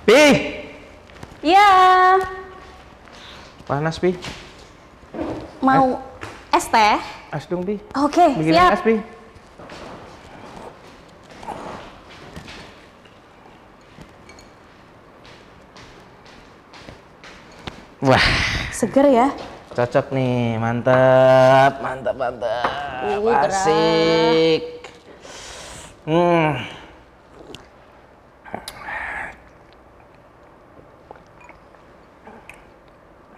Pi. Iya. Panas, Pi. Mau es teh? Es dong, Pi. Oke, Bikinin siap. es, Pi. Wah, Seger ya? cocok nih. Mantap, mantap, mantap. Asik.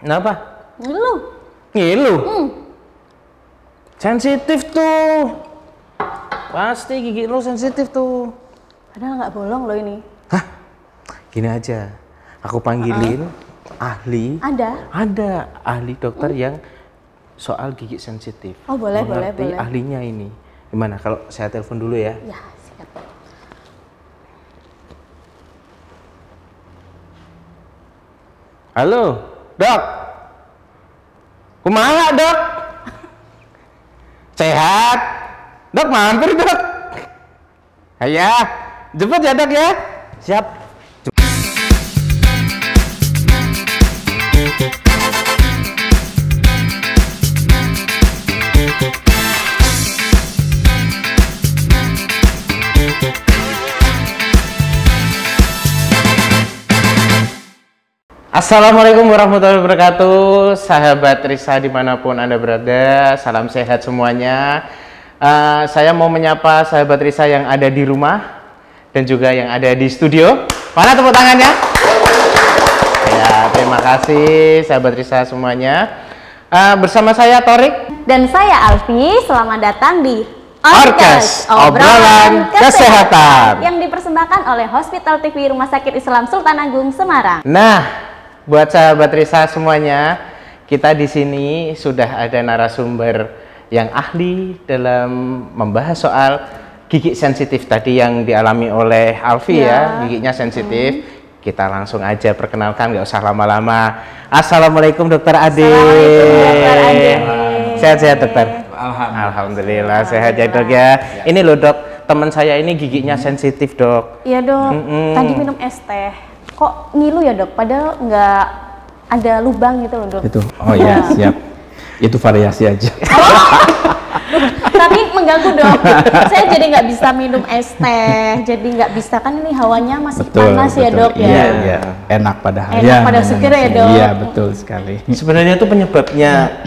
Kenapa? Ngilu. Ngilu? Sensitif tuh. Pasti gigi lu sensitif tuh. Padahal nggak bolong loh ini. Hah? Gini aja. Aku panggilin ahli. Ada ahli dokter yang soal gigi sensitif. Oh, boleh, Mengerti boleh. ahlinya ini. Gimana kalau saya telepon dulu ya? Ya, siap. Halo, Dok. Kumaha, Dok? Sehat? Dok, mampir, Dok. Ya, jemput ya, Dok ya. Siap. Assalamualaikum warahmatullahi wabarakatuh, sahabat Risa dimanapun Anda berada, salam sehat semuanya. Saya mau menyapa sahabat Risa yang ada di rumah dan juga yang ada di studio. Mana tepuk tangannya? Ya, terima kasih sahabat Risa semuanya. Bersama saya Torik Dan saya Alfi, selamat datang di Orkes Obrolan Kesehatan yang dipersembahkan oleh Hospital TV Rumah Sakit Islam Sultan Agung Semarang. Nah, buat sahabat Risa semuanya, kita di sini sudah ada narasumber yang ahli dalam membahas soal gigi sensitif tadi yang dialami oleh Alfi ya, giginya sensitif. Kita langsung aja perkenalkan, nggak usah lama-lama. Assalamualaikum Dokter Ade. Assalamualaikum Dokter Ade. Sehat-sehat Dokter? Alhamdulillah sehat ya Dok ya. Ini loh Dok, teman saya ini giginya sensitif Dok. Iya Dok, tadi minum es teh. Kok ngilu ya Dok? Padahal nggak ada lubang gitu loh Dok. Itu, oh iya siap. Itu variasi aja. Tapi mengganggu Dok. Saya jadi nggak bisa minum es teh. Jadi nggak bisa, kan ini hawanya masih panas ya Dok ya. Iya, iya. Enak padahal. Enak pada seger ya Dok. Iya betul sekali. Sebenarnya tuh penyebabnya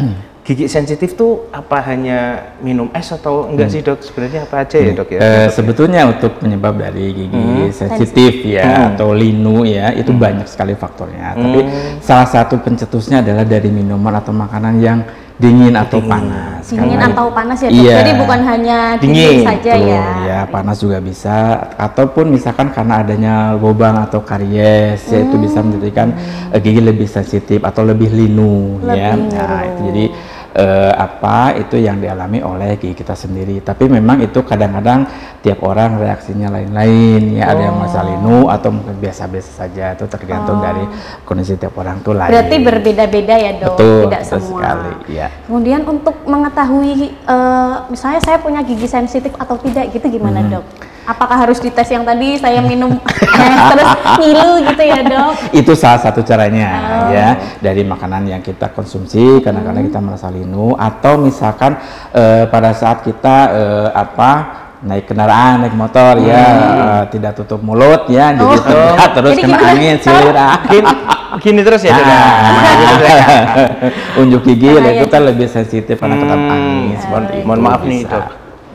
gigi sensitif tuh apa hanya minum es atau enggak sih Dok? Sebenarnya apa aja ya Dok ya? Sebetulnya untuk penyebab dari gigi sensitif ya atau linu ya itu banyak sekali faktornya. Tapi salah satu pencetusnya adalah dari minuman atau makanan yang dingin atau panas. Dingin atau panas ya Dok? Iya. Jadi bukan hanya dingin saja betul, ya? Ya panas juga bisa, ataupun misalkan karena adanya lubang atau karies ya itu bisa menjadikan gigi lebih sensitif atau lebih linu ya. Nah itu jadi itu yang dialami oleh gigi kita sendiri. Tapi memang itu kadang-kadang tiap orang reaksinya lain-lain ya. Ada yang masa linu atau mungkin biasa-biasa saja, itu tergantung dari kondisi tiap orang tuh lain. Berarti berbeda-beda ya Dok? Betul, tidak betul semua. sekali, ya. Kemudian untuk mengetahui misalnya saya punya gigi sensitif atau tidak gitu gimana Dok? Apakah harus dites yang tadi saya minum terus ngilu gitu ya Dok? Itu salah satu caranya ya, dari makanan yang kita konsumsi kadang-kadang kita merasa linu, atau misalkan pada saat kita naik kendaraan, naik motor ya, tidak tutup mulut ya, gitu terus Jadi kena angin silir Gini terus ya Dok? unjuk gigi itu kan lebih sensitif karena kena angin seperti itu. Mohon maaf nih bisa. Dok,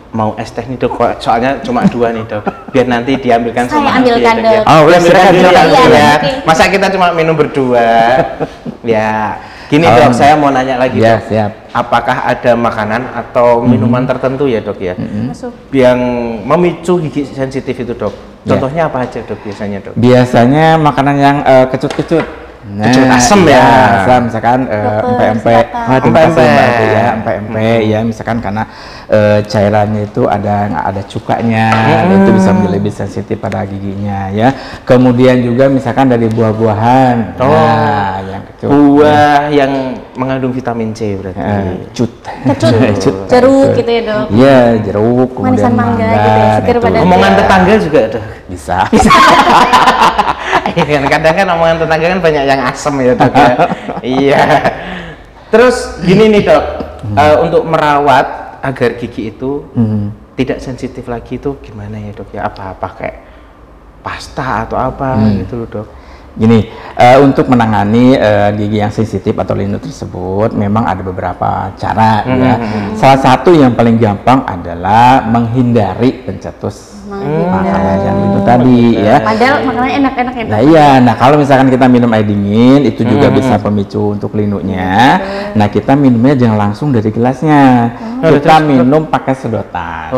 mau es teh nih Dok, soalnya cuma 2 nih Dok, biar nanti diambilkan Saya sama ambilkan, Alfi, ya, Dok. Oh boleh, silakan Iya, ya. oke. Masa kita cuma minum berdua? Ya, gini Dok, saya mau nanya lagi Ya, Dok. siap. Apakah ada makanan atau minuman tertentu ya Dok ya, yang memicu gigi sensitif itu Dok? Contohnya apa aja Dok biasanya Dok? Biasanya makanan yang kecut-kecut. Kecut asem ya? Asam, misalkan empek-empek, empek-empek ya, misalkan karena cairannya itu ada cukanya, itu bisa menjadi lebih sensitif pada giginya ya. Kemudian juga misalkan dari buah-buahan, yang kecut. Buah yang mengandung vitamin C berarti. Kecut, jeruk gitu ya Dok? Iya, jeruk, kemudian Manisan mangga gitu ya, seger itu. pada Omongan tetangga juga ada. Bisa. Iya, kadang kan omongan tenaga kan banyak yang asem ya dok ya. Iya. Terus gini nih dok, untuk merawat agar gigi itu tidak sensitif lagi itu gimana ya dok ya? Apa pakai pasta atau apa gitu loh dok? Gini, untuk menangani gigi yang sensitif atau linu tersebut memang ada beberapa cara ya. Salah satu yang paling gampang adalah menghindari pencetus makanan yang itu tadi ya. Padahal makanannya enak-enak ya. Nah iya, nah kalau misalkan kita minum air dingin itu juga bisa pemicu untuk linunya. Nah kita minumnya jangan langsung dari gelasnya, kita minum pakai sedotan.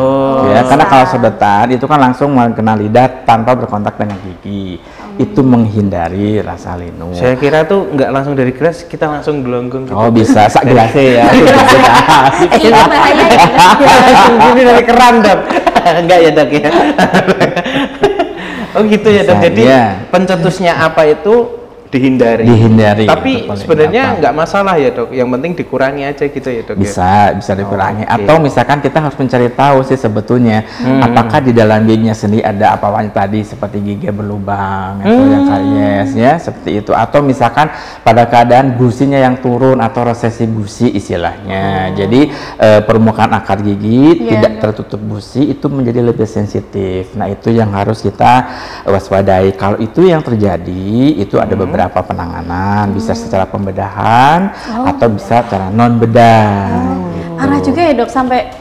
Ya, karena kalau sedotan itu kan langsung kena lidah tanpa berkontak dengan gigi. Itu menghindari rasa linu. Saya kira tuh nggak langsung dari gelas, kita langsung gelonggong gitu. Oh bisa, sak gelasnya ya. Itu bahaya ya. Langsung dari keran dok. Enggak ya dok ya. Oh gitu ya dok. Bisa, Jadi iya. pencetusnya apa itu dihindari. Tapi itu paling sebenarnya gampang. nggak masalah ya dok. Yang penting dikurangi aja gitu ya dok. Bisa dikurangi. Oke. Atau misalkan kita harus mencari tahu sih sebetulnya apakah di dalam giginya sendiri ada apa tadi seperti gigi berlubang atau yang karies ya seperti itu. Atau misalkan pada keadaan gusinya yang turun atau resesi gusi istilahnya. Jadi permukaan akar gigi tidak tertutup gusi itu menjadi lebih sensitif. Nah itu yang harus kita waspadai. Kalau itu yang terjadi itu ada beberapa penanganan, bisa secara pembedahan atau bisa secara non bedah. Gitu. Parah juga ya dok sampai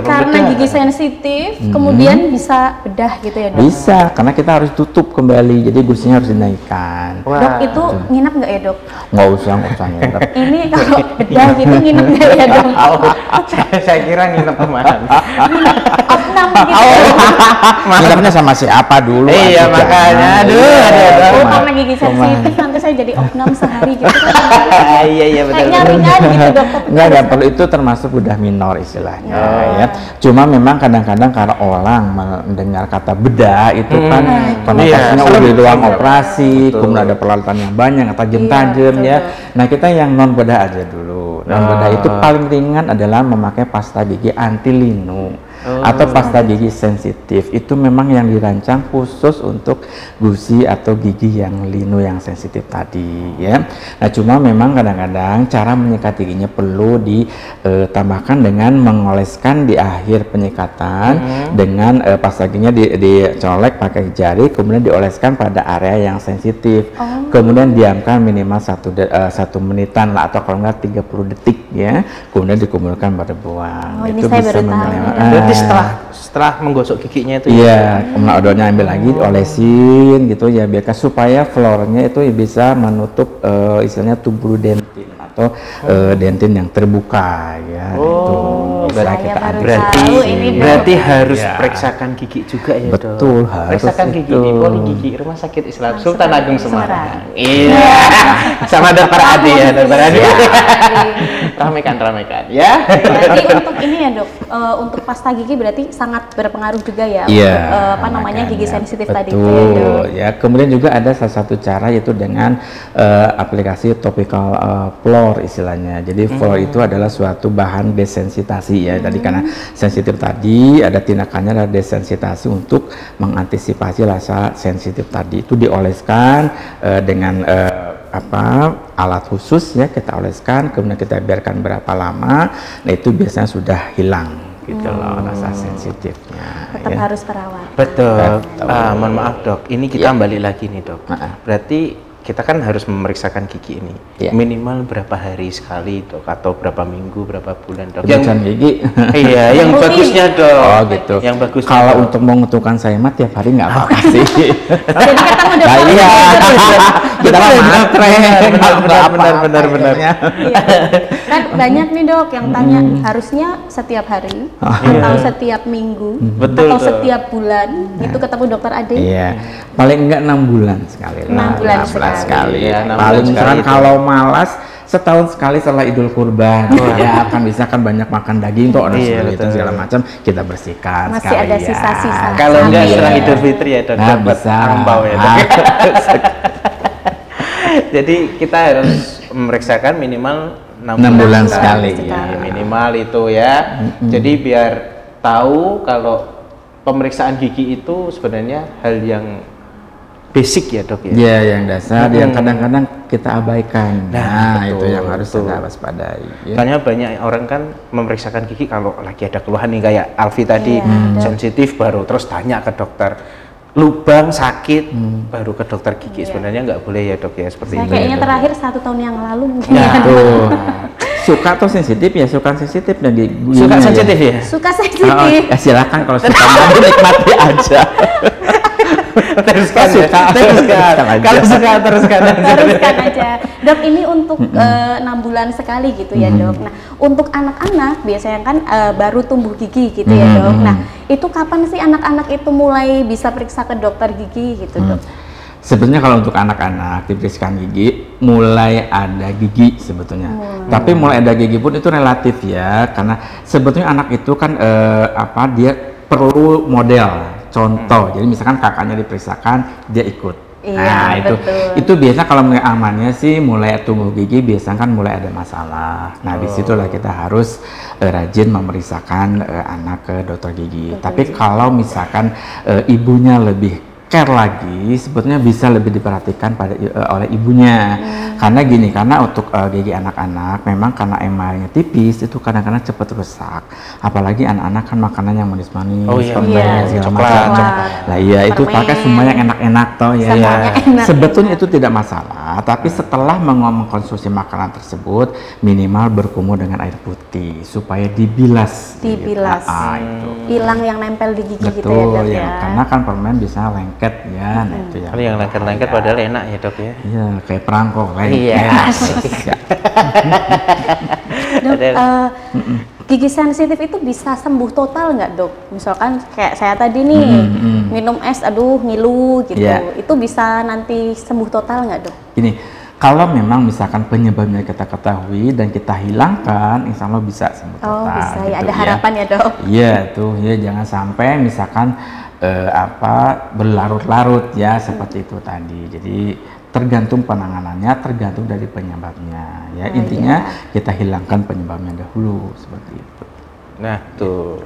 karena gigi sensitif kemudian bisa bedah gitu ya dok. Bisa, karena kita harus tutup kembali, jadi gusinya harus dinaikkan. Dok itu nginep nggak ya dok? Nggak usah nginep. Ini kalau bedah gitu nginep nggak ya dok? Saya kira nginep kemana? Opnam gitu. Nginepnya sama siapa dulu? Iya Aduh, makanya, jangan. Oh karena gigi sensitif nanti saya jadi opnam sehari gitu kan. Iya betul. Kayaknya ringan gitu dok. Nggak perlu, itu termasuk udah minor istilahnya ya. Cuma memang kadang-kadang karena orang mendengar kata bedah itu kan konotasinya udah di ruang operasi, kemudian ada peralatan yang banyak atau tajam-tajam ya. Nah kita yang non bedah aja dulu. Non bedah itu paling ringan adalah memakai pasta gigi anti linu. Atau pasta gigi sensitif itu memang yang dirancang khusus untuk gusi atau gigi yang linu yang sensitif tadi ya. Nah cuma memang kadang-kadang cara menyikat giginya perlu ditambahkan dengan mengoleskan di akhir penyikatan dengan pasta giginya dicolek pakai jari kemudian dioleskan pada area yang sensitif. Kemudian diamkan minimal 1 menitan lah atau kalau enggak 30 detik ya. Kemudian dikumpulkan pada buang. Ini saya baru tahu. Berarti setelah menggosok giginya itu iya, kemudian odornya ambil lagi, diolesin gitu ya, biarkan supaya flornya itu bisa menutup istilahnya tubuh dentin atau dentin yang terbuka ya. Itu bisa kita ambil. Berarti harus periksakan gigi juga ya dok. Betul, harus periksakan gigi itu. di Poligigi Rumah Sakit Islam Sultan Agung Semarang. Iya. Sama dokter Adi ya, dokter Adi. Ramekan ya. Berarti untuk ini ya dok, untuk pasta gigi berarti sangat berpengaruh juga ya untuk gigi sensitif tadi. Betul ya. Kemudian juga ada salah satu cara yaitu dengan aplikasi topical floor istilahnya. Jadi floor itu adalah suatu bahan desensitasi ya. Tadi karena sensitif tadi ada tindakannya adalah desensitasi untuk mengantisipasi rasa sensitif tadi. Itu dioleskan dengan alat khusus ya, kita oleskan kemudian kita biarkan berapa lama. Nah itu biasanya sudah hilang gitu loh rasa sensitifnya. Tetap harus perawat. Betul. Mohon maaf dok, ini kita balik lagi nih dok. Berarti kita kan harus memeriksakan gigi ini minimal berapa hari sekali dok, atau berapa minggu, berapa bulan dok? Yang gigi. Iya, yang bagusnya dok. Oh gitu. Yang bagus. Kalau untuk menguntungkan saya mah tiap hari nggak apa-apa sih. Jadi kita udah iya. Kita mah benar. Kan banyak nih dok yang tanya harusnya setiap hari atau setiap minggu atau setiap bulan itu ketemu dokter Ade. Iya, paling enggak 6 bulan sekali. 6 bulan sekali. Ya, Paling misalkan kalau malas setahun sekali setelah Idul Kurban ya akan bisa kan banyak makan daging kok itu segala macam kita bersihkan masih ada sisa-sisa. Kalau enggak setelah Idul Fitri ya dok, bisa angpau ya dok. Jadi kita harus memeriksakan minimal 6 bulan sekali ya. Minimal itu ya. Jadi biar tahu kalau pemeriksaan gigi itu sebenarnya hal yang basic ya dok ya? Iya, yang dasar yang kadang-kadang kita abaikan. Nah, itu betul, yang harus betul. kita waspadai. Ya. Soalnya banyak orang kan memeriksakan gigi kalau lagi ada keluhan nih kayak Alfi tadi, sensitif baru terus tanya ke dokter. Lubang sakit baru ke dokter gigi. Sebenarnya nggak boleh ya dok ya seperti Saya itu. kayaknya terakhir 1 tahun yang lalu mungkin Nah, ya. Tuh. Suka atau sensitif ya, suka sensitif dan Suka sensitif ya? Suka Oh, sensitif. ya silakan kalau suka nikmati aja. Teruskan ya. Suka. Teruskan. Teruskan aja. Kalau suka teruskan aja. Teruskan aja. Dok, ini untuk 6 bulan sekali gitu ya dok. Nah, untuk anak-anak biasanya kan baru tumbuh gigi gitu ya dok. Nah, itu kapan sih anak-anak itu mulai bisa periksa ke dokter gigi gitu dok? Sebetulnya kalau untuk anak-anak diperiksakan gigi mulai ada gigi sebetulnya. Tapi mulai ada gigi pun itu relatif ya, karena sebetulnya anak itu kan dia perlu model. Contoh, jadi misalkan kakaknya diperiksakan, dia ikut. Iya, Nah, itu biasa kalau mulai amannya sih mulai tumbuh gigi biasanya kan mulai ada masalah. Nah, disitulah kita harus rajin memeriksakan anak ke dokter gigi. Tapi kalau misalkan ibunya lebih care lagi, sebetulnya bisa lebih diperhatikan oleh ibunya. Karena gini, karena untuk gigi anak-anak memang karena emalnya tipis itu kadang-kadang cepat rusak. Apalagi anak-anak kan makanan yang manis-manis, permen, segala macam. Lah iya, itu pakai semua yang enak-enak toh ya. Sebetulnya itu tidak masalah, tapi setelah mengkonsumsi makanan tersebut minimal berkumur dengan air putih supaya dibilas. Dibilas. Itu. Hilang yang nempel di gigi gitu ya Betul dok ya, ya. karena kan permen bisa lengket ya. Nah, itu Kalau yang lengket-lengket padahal enak ya dok ya. Iya, kayak perangkok lengket. Iya. Dok, gigi sensitif itu bisa sembuh total nggak dok? Misalkan kayak saya tadi nih minum es, aduh ngilu gitu, itu bisa nanti sembuh total nggak dok? Gini, kalau memang misalkan penyebabnya kita ketahui dan kita hilangkan, insya Allah bisa sembuh total. Oh bisa gitu, ya, ada harapan ya dok? Iya tuh ya, jangan sampai misalkan berlarut-larut ya seperti itu tadi. Jadi tergantung penanganannya, tergantung dari penyebabnya ya. Intinya kita hilangkan penyebabnya dahulu seperti itu. Nah tuh,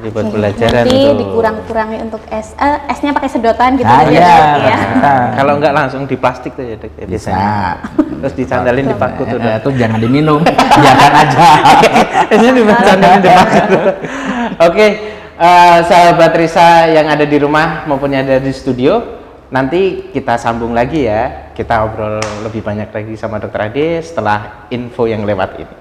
jadi buat pelajaran nanti tuh. dikurang-kurangi untuk es, esnya pakai sedotan gitu Ah, ya, iya, dok ya. Kalau enggak langsung di plastik tuh ya dok ya, Bisa. biasanya. Terus dicandalin di paku tuh dok. Itu jangan diminum, biarkan aja. Biasanya dicandalin di paku. Oke, sahabat Risa yang ada di rumah maupun yang ada di studio, nanti kita sambung lagi ya. Kita obrol lebih banyak lagi sama Dokter Ade setelah info yang lewat ini.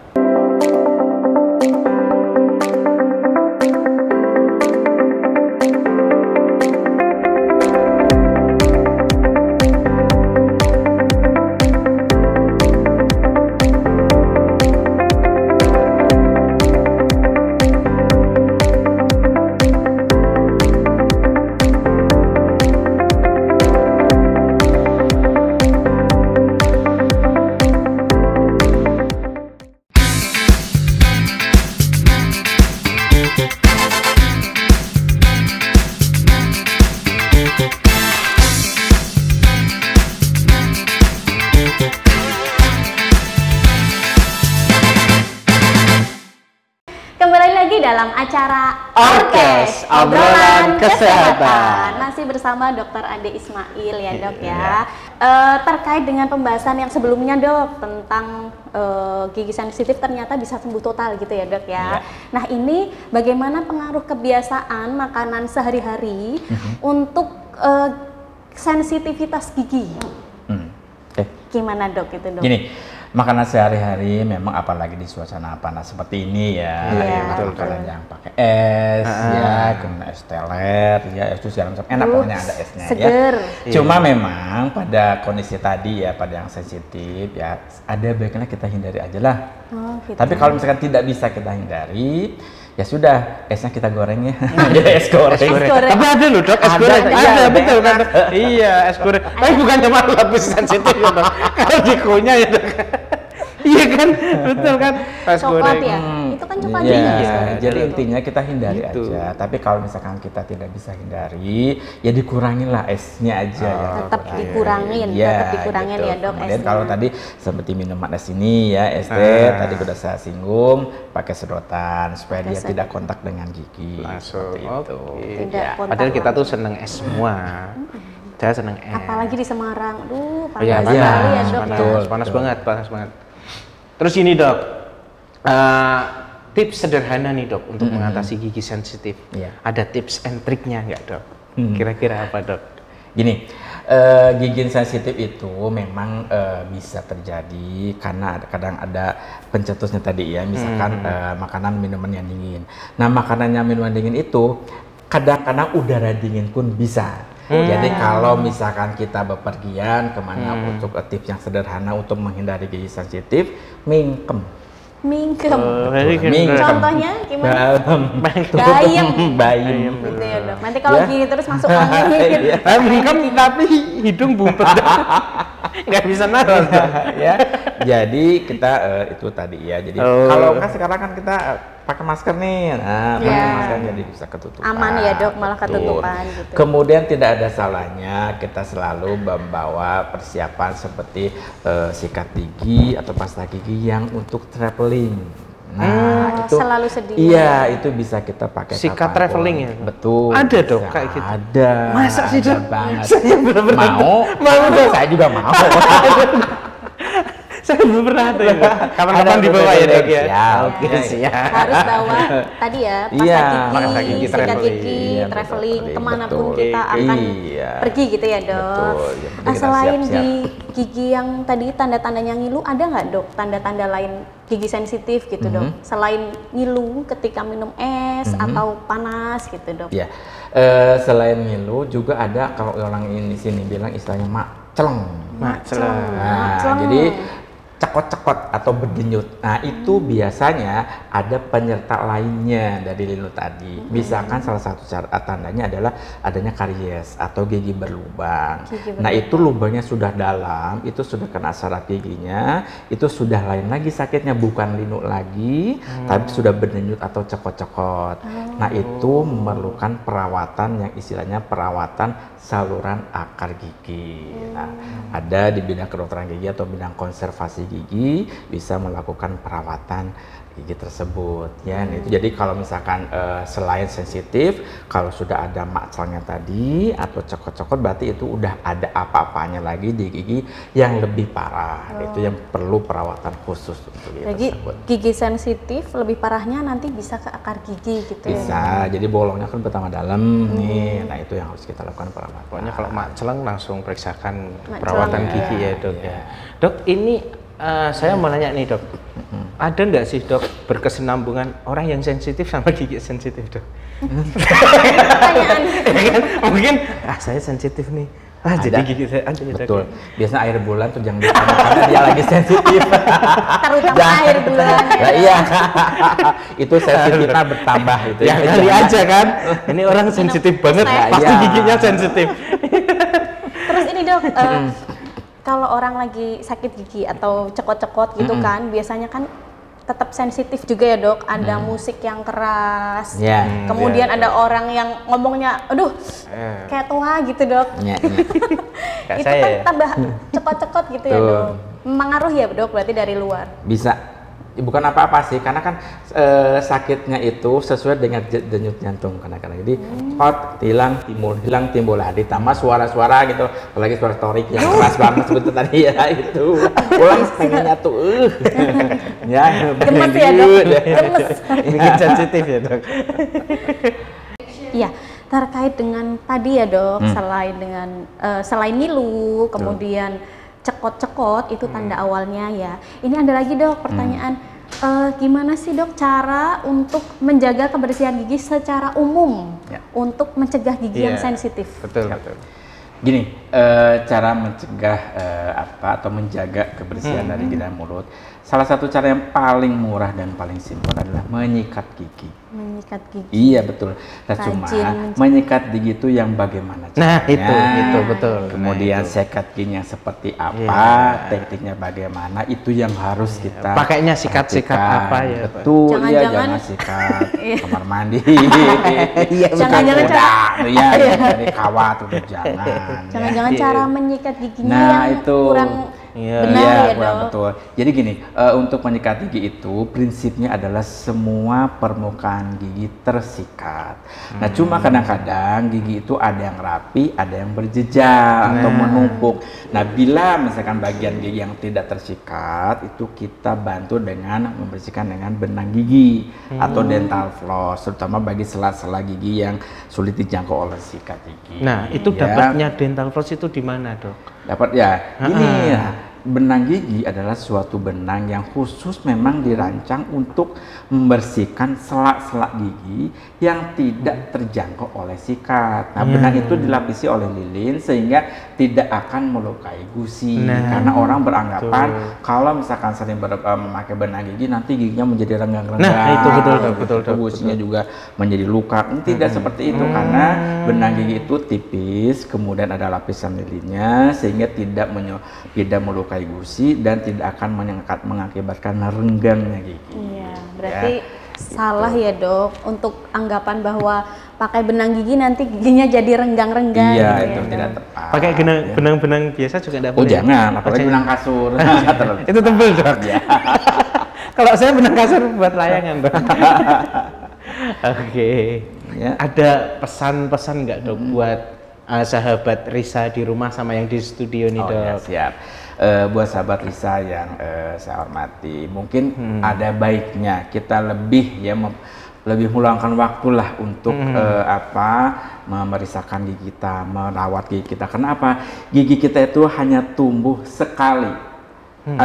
Dalam acara Orkes, obrolan kesehatan. Masih bersama Dokter Ade Ismail ya dok ya. Terkait dengan pembahasan yang sebelumnya dok tentang gigi sensitif ternyata bisa sembuh total gitu ya dok ya. Nah ini bagaimana pengaruh kebiasaan makanan sehari-hari untuk sensitivitas gigi? Gimana dok itu dok? Gini, makanan sehari-hari memang apalagi di suasana panas seperti ini ya, betul, makanan yang pakai es ya, kemudian es teler ya, es itu segala macam enak, pokoknya ada esnya seger. Ya. Cuma memang pada kondisi tadi ya, pada yang sensitif ya, ada baiknya kita hindari aja lah. Gitu. Tapi kalau misalkan tidak bisa kita hindari, ya sudah, esnya kita goreng ya. Es goreng. Tapi ada loh dok, es goreng. Ada, betul kan? Iya, es goreng. Tapi bukan cuma lapis sensitif ya dok. Kalau dikunyah ya dok. Iya kan, betul kan? Es Coklat goreng. ya? Itu kan coklat Iya, juga. jadi intinya kita hindari Gitu. aja. Tapi kalau misalkan kita tidak bisa hindari, ya dikurangin lah esnya aja ya. Tetap dikurangin, Iya, tetap dikurangin gitu. ya dok Kemudian esnya. kalau tadi seperti minuman es ini ya, es teh tadi sudah saya singgung, pakai sedotan supaya dia tidak kontak dengan gigi. Langsung. Seperti itu. Oke. Tidak kontak Padahal kita tuh langsung. seneng es semua. Saya seneng es. Apalagi di Semarang. Aduh, panas Iya, sekali ya, Dok. panas, Ya. panas banget, panas banget. Terus ini Dok, tips sederhana nih Dok untuk mengatasi gigi sensitif. Iya. Ada tips and triknya nggak Dok? Kira-kira apa Dok? Gini, gigi sensitif itu memang bisa terjadi karena kadang ada pencetusnya tadi ya, misalkan makanan minuman yang dingin. Nah, makanannya minuman dingin itu kadang-kadang udara dingin pun bisa. Jadi kalau misalkan kita bepergian kemana untuk tips yang sederhana untuk menghindari gigi sensitif, mingkem. Mingkem. Mingkem. Contohnya gimana? Bayem. Bayem. Gitu ya, Dok. Nanti kalau Ya. gini terus masuk angin. Mingkem tapi hidung bumpet Dok. Nggak bisa naros Dok. Ya. Jadi kita itu tadi ya. Jadi kalau kan sekarang kan kita pakai masker nih. Nah, pakai Iya. masker jadi bisa ketutupan. Aman ya, Dok, malah Betul. ketutupan gitu. Kemudian tidak ada salahnya kita selalu membawa persiapan seperti sikat gigi atau pasta gigi yang untuk traveling. Nah, itu selalu sedia. Iya, itu bisa kita pakai Sikat kapanpun. traveling ya? Betul. Ada, Dok, bisa. kayak gitu? Ada. Masa sih, ada Dok? banget. Saya bener-bener mau Dok. Saya juga mau. Saya belum pernah tuh ya. Kapan-kapan Ada, dibawa ya Dok ya? siap. Oke, siap. Harus bawa tadi ya, Iya, pasta gigi, gigi, sikat traveling. gigi, Iya, traveling, betul, kemanapun betul. kita akan Iya. pergi gitu ya, Dok. Betul, yang penting Nah, kita selain siap-siap. di gigi yang tadi tanda-tandanya ngilu, ada nggak, Dok, tanda-tanda lain gigi sensitif gitu, Dok? Selain ngilu ketika minum es atau panas gitu, Dok? Ya, selain ngilu juga ada kalau orang ini sini bilang istilahnya celeng. Macelang. Nah, Celeng. jadi cekot-cekot atau berdenyut. Nah, itu biasanya ada penyerta lainnya dari linu tadi. Misalkan salah satu tandanya adalah adanya karies atau gigi berlubang. Gigi Nah, itu lubangnya sudah dalam, itu sudah kena saraf giginya, itu sudah lain lagi sakitnya, bukan linu lagi, tapi sudah berdenyut atau cekot-cekot. Nah, itu memerlukan perawatan yang istilahnya perawatan saluran akar gigi. Nah, ada di bidang kedokteran gigi atau bidang konservasi gigi bisa melakukan perawatan gigi tersebut ya. Nah, itu jadi kalau misalkan selain sensitif, kalau sudah ada macelnya tadi atau cokot-cokot berarti itu udah ada apa-apanya lagi di gigi yang lebih parah. Itu yang perlu perawatan khusus untuk gigi Jadi tersebut. gigi sensitif lebih parahnya nanti bisa ke akar gigi gitu ya. Bisa, jadi bolongnya kan pertama dalam nih. Nah, itu yang harus kita lakukan perawatan. Pokoknya kalau maceleng langsung periksakan Maceleng, perawatan iya. gigi ya Dok Iya. ya. Dok, ini saya mau nanya nih Dok, ada nggak sih Dok berkesinambungan orang yang sensitif sama gigi sensitif Dok? Pertanyaan. Ya kan? Mungkin saya sensitif nih, jadi gigi saya aja ya Dok. Betul. Biasanya air bulan tuh jangan ditambah karena dia lagi sensitif. Terutama air bulan. Nah, iya. Itu sensitifnya bertambah itu. Ya kali aja kan, ini orang sensitif banget, Saya- pasti Iya. giginya sensitif. Terus ini, Dok, kalau orang lagi sakit gigi atau cekot-cekot gitu kan, biasanya kan tetap sensitif juga ya, Dok. Ada musik yang keras. Ya. Kemudian Iya, ada orang yang ngomongnya, aduh, kayak tua gitu, Dok. Ya, Kayak Itu saya kan ya. tambah cekot-cekot gitu ya, Betul. Dok. Mengaruh ya, Dok, berarti dari luar. Bisa. Bukan apa-apa sih, karena kan sakitnya itu sesuai dengan denyut jantung kadang-kadang. Jadi hilang timbul, ditambah suara-suara gitu, apalagi suara torik yang keras banget seperti tadi ya itu. Pulang pengennya tuh, ya Gemes ya, Dok. Gemes. Bikin sensitif ya Dok. Iya, terkait dengan tadi ya, Dok, selain ngilu, kemudian cekot-cekot itu tanda awalnya ya. Ini ada lagi, Dok, pertanyaan. Gimana sih, Dok, cara untuk menjaga kebersihan gigi secara umum Ya. untuk mencegah gigi yang Iya, sensitif? Betul, betul. Gini, cara mencegah atau menjaga kebersihan dari gigi dan mulut. Salah satu cara yang paling murah dan paling simpel adalah menyikat gigi. Menyikat gigi. Iya betul. Nah, cuma Rajin menyikat gigi itu yang bagaimana Nah, caranya. itu betul. Kemudian Nah, itu. sikat giginya seperti apa, Iya. tekniknya bagaimana, itu yang harus kita Pakainya sikat-sikat perhatikan. apa ya, Pak? Betul, iya Jangan-jangan- jangan sikat kamar mandi. Iya, Jangan-jangan Iya, dari kawat udah jangan. Jangan-jangan Iya. cara menyikat giginya Nah, yang itu kurang Iya. Benar Iya, ya, kurang Dok? betul. Jadi gini, untuk menyikat gigi itu prinsipnya adalah semua permukaan gigi tersikat. Nah, cuma kadang-kadang gigi itu ada yang rapi, ada yang berjejak atau menumpuk. Nah, bila misalkan bagian gigi yang tidak tersikat, itu kita bantu dengan membersihkan dengan benang gigi atau dental floss, terutama bagi sela-sela gigi yang sulit dijangkau oleh sikat gigi. Nah, itu Ya. dapatnya dental floss itu di mana, Dok? Dapat ya, gini ya, benang gigi adalah suatu benang yang khusus memang dirancang untuk membersihkan sela-sela gigi yang tidak terjangkau oleh sikat. Nah, benang itu dilapisi oleh lilin sehingga tidak akan melukai gusi. Karena orang beranggapan kalau misalkan sering memakai benang gigi nanti giginya menjadi renggang-renggang. Nah, itu betul, Dok. Gusinya juga menjadi luka. Tidak seperti itu karena benang gigi itu tipis, kemudian ada lapisan lilinnya sehingga tidak melukai gusi dan tidak akan mengakibatkan renggangnya gigi. Iya, berarti salah ya, Dok, untuk anggapan bahwa pakai benang gigi nanti giginya jadi renggang-renggang. Iya, gitu itu ya, tidak Dok. tepat. Pakai benang-benang biasa juga enggak Oh boleh. jangan, apalagi benang kasur. Itu tebel, Dok. Ya. Kalau saya benang kasur buat layangan, Dok. Oke. Ya. Ada pesan-pesan nggak, Dok, buat sahabat Risa di rumah sama yang di studio nih, Oh Dok? ya, siap. Buat sahabat Risa yang saya hormati, mungkin ada baiknya kita lebih lebih meluangkan waktu lah untuk memeriksakan gigi kita, merawat gigi kita. Kenapa? Gigi kita itu hanya tumbuh sekali.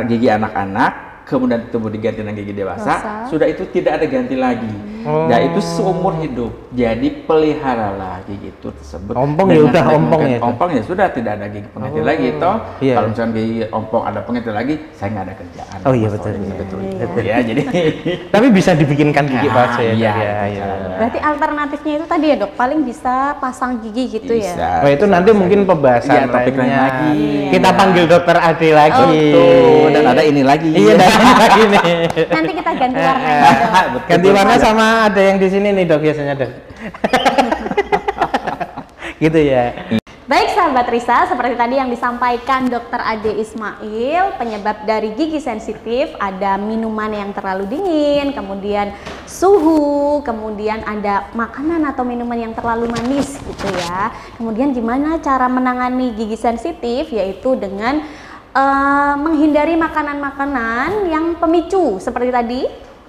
Gigi anak-anak, kemudian tumbuh diganti dengan gigi dewasa, sudah itu tidak ada ganti lagi. Dan itu seumur hidup. Jadi peliharalah gigi itu tersebut. Ompong ya udah ompong ya. Ompong ya sudah tidak ada gigi pengganti lagi toh. Iya. Kalau misalnya gigi ompong ada pengganti lagi, saya nggak ada kerjaan. Oh iya, Masalah betul, ini, iya. betul. Iya. Ya, jadi Tapi bisa dibikinkan gigi palsu ya, Dok, iya, ya? itu caranya. Berarti alternatifnya itu tadi ya, Dok, paling bisa pasang gigi gitu Bisa. ya. Oh, itu nanti mungkin pembahasan Iya, topik lain lainnya. lagi. Kita panggil dokter Ade lagi. Tuh, dan ada ini lagi. Iya, dan ini lagi nih. Nanti kita ganti warnanya, Dok. Betul. Ganti warna sama ada yang di sini nih, Dok, biasanya, Dok. Gitu ya. Baik sahabat Risa, seperti tadi yang disampaikan Dr. Ade Ismail, penyebab dari gigi sensitif ada minuman yang terlalu dingin, kemudian suhu, kemudian ada makanan atau minuman yang terlalu manis gitu ya. Kemudian gimana cara menangani gigi sensitif, yaitu dengan menghindari makanan-makanan yang pemicu seperti tadi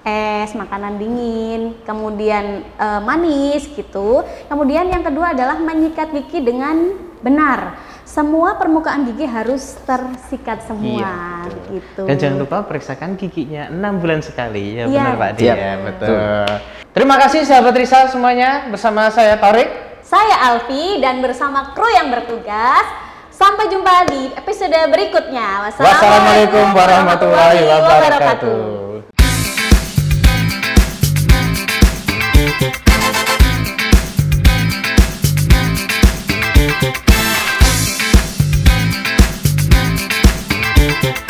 es, makanan dingin, kemudian manis gitu. Kemudian yang kedua adalah menyikat gigi dengan benar. Semua permukaan gigi harus tersikat semua gitu. Dan jangan lupa periksakan giginya 6 bulan sekali ya, Iya. benar Pak Ade Siap. ya, betul. Terima kasih sahabat Risa semuanya, bersama saya Tarik. Saya Alfi dan bersama kru yang bertugas. Sampai jumpa di episode berikutnya. Wassalamualaikum warahmatullahi wabarakatuh. Thank you.